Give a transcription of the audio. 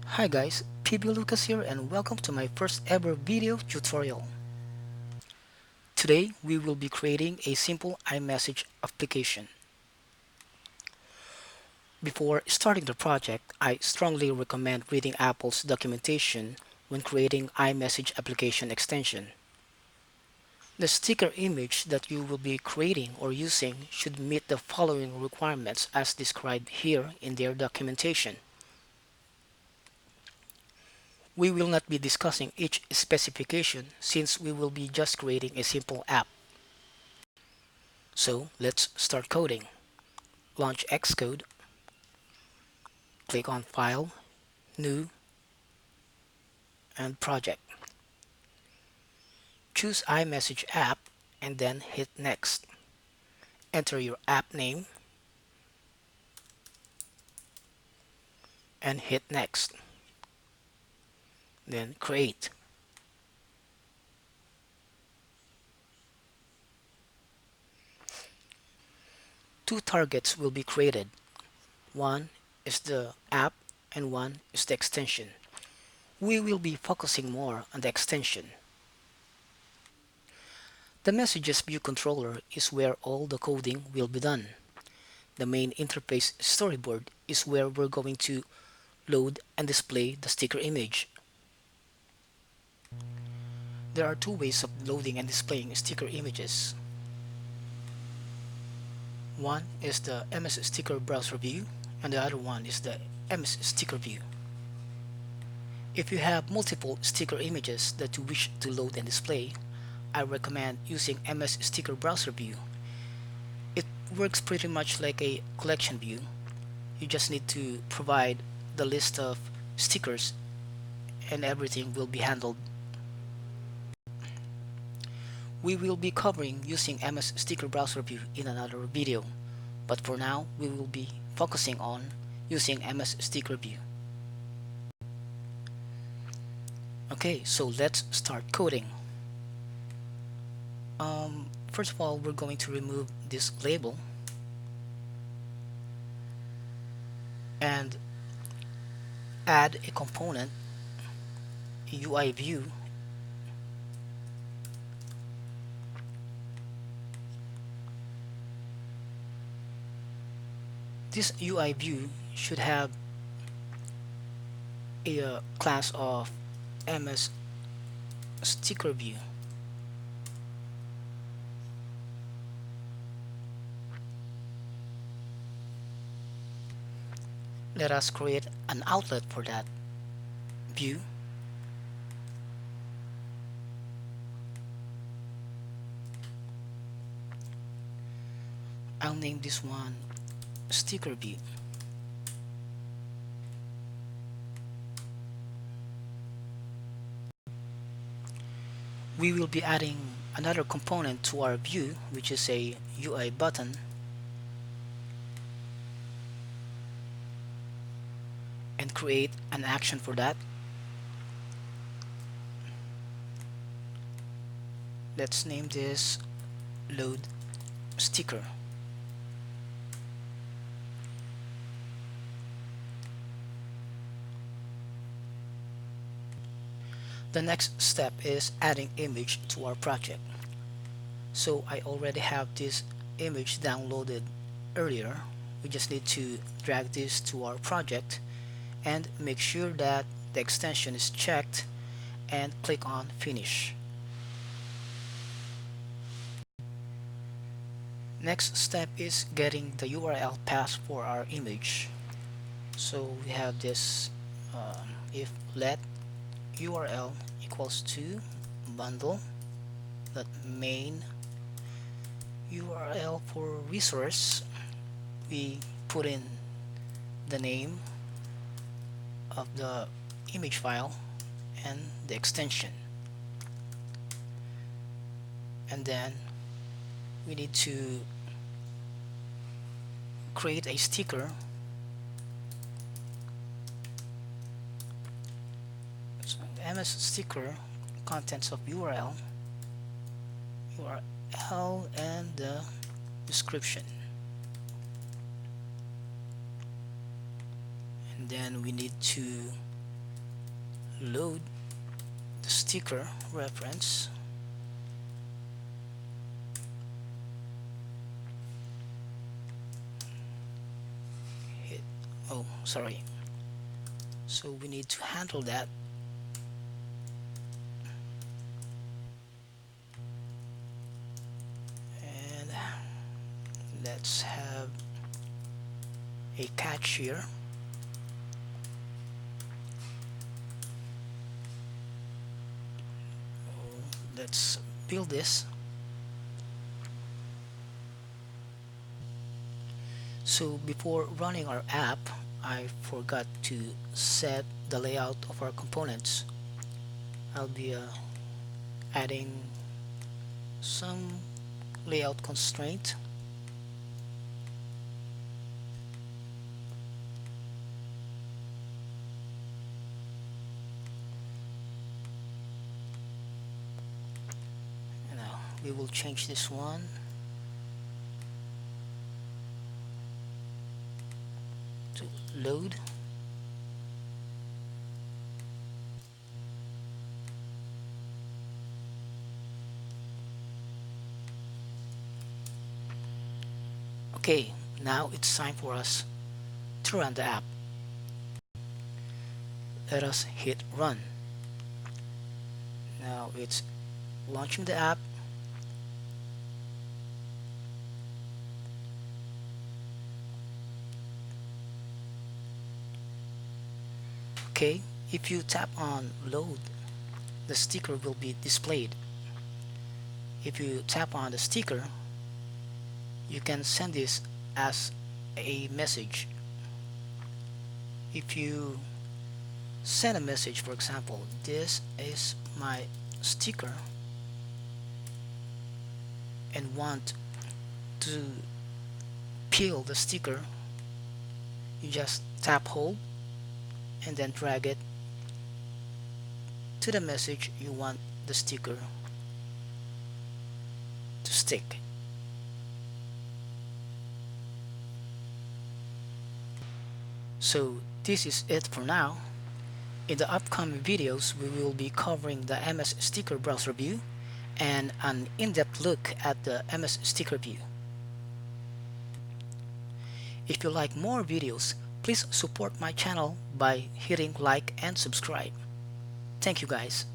Hi guys, PB Lucas here and welcome to my first ever video tutorial. Today we will be creating a simple iMessage application. Before starting the project, I strongly recommend reading Apple's documentation when creating iMessage application extension. The sticker image that you will be creating or using should meet the following requirements as described here in their documentation. We will not be discussing each specification since we will be just creating a simple app. So let's start coding. Launch Xcode, click on File, New, and Project. Choose iMessage app and then hit Next. Enter your app name and hit Next. Then Create. Two targets will be created. One is the app and one is the extension. We will be focusing more on the extension. The Messages View controller is where all the coding will be done. The main interface storyboard is where we're going to load and display the sticker image. There are two ways of loading and displaying sticker images. One is the MS Sticker Browser view and the other one is the MS Sticker view. If you have multiple sticker images that you wish to load and display, I recommend using MS Sticker Browser view. It works pretty much like a collection view. You just need to provide the list of stickers and everything will be handled. We will be covering using MS Sticker Browser View in another video, but for now we will be focusing on using MS Sticker View. Okay, so let's start coding. First of all, we're going to remove this label and add a component, UIView. This UIView should have a class of MS Sticker View. Let us create an outlet for that view. I'll name this one Sticker View. We will be adding another component to our view, which is a UI button. And create an action for that. Let's name this Load Sticker. The next step is adding image to our project. So I already have this image downloaded earlier. We just need to drag this to our project and make sure that the extension is checked and click on Finish. Next step is getting the URL path for our image. So we have this if let URL equals to bundle that main URL for resource, we put in the name of the image file and the extension, and then we need to create a sticker. So MS sticker contents of URL and the description, and then we need to load the sticker reference. Hit, oh, sorry. So we need to handle that. And let's have a catch here. Let's build this. So before running our app, I forgot to set the layout of our components. I'll be adding some layout constraint. And now we will change this one to load. Okay, now it's time for us to run the app. Let us hit run. Now it's launching the app. Okay, if you tap on load, the sticker will be displayed. If you tap on the sticker, you can send this as a message. If you send a message, for example, this is my sticker, and want to peel the sticker, you just tap hold and then drag it to the message you want the sticker to stick. So this is it for now. In the upcoming videos, we will be covering the MS Sticker Browser View and an in-depth look at the MS Sticker View. If you like more videos, please support my channel by hitting like and subscribe. Thank you guys.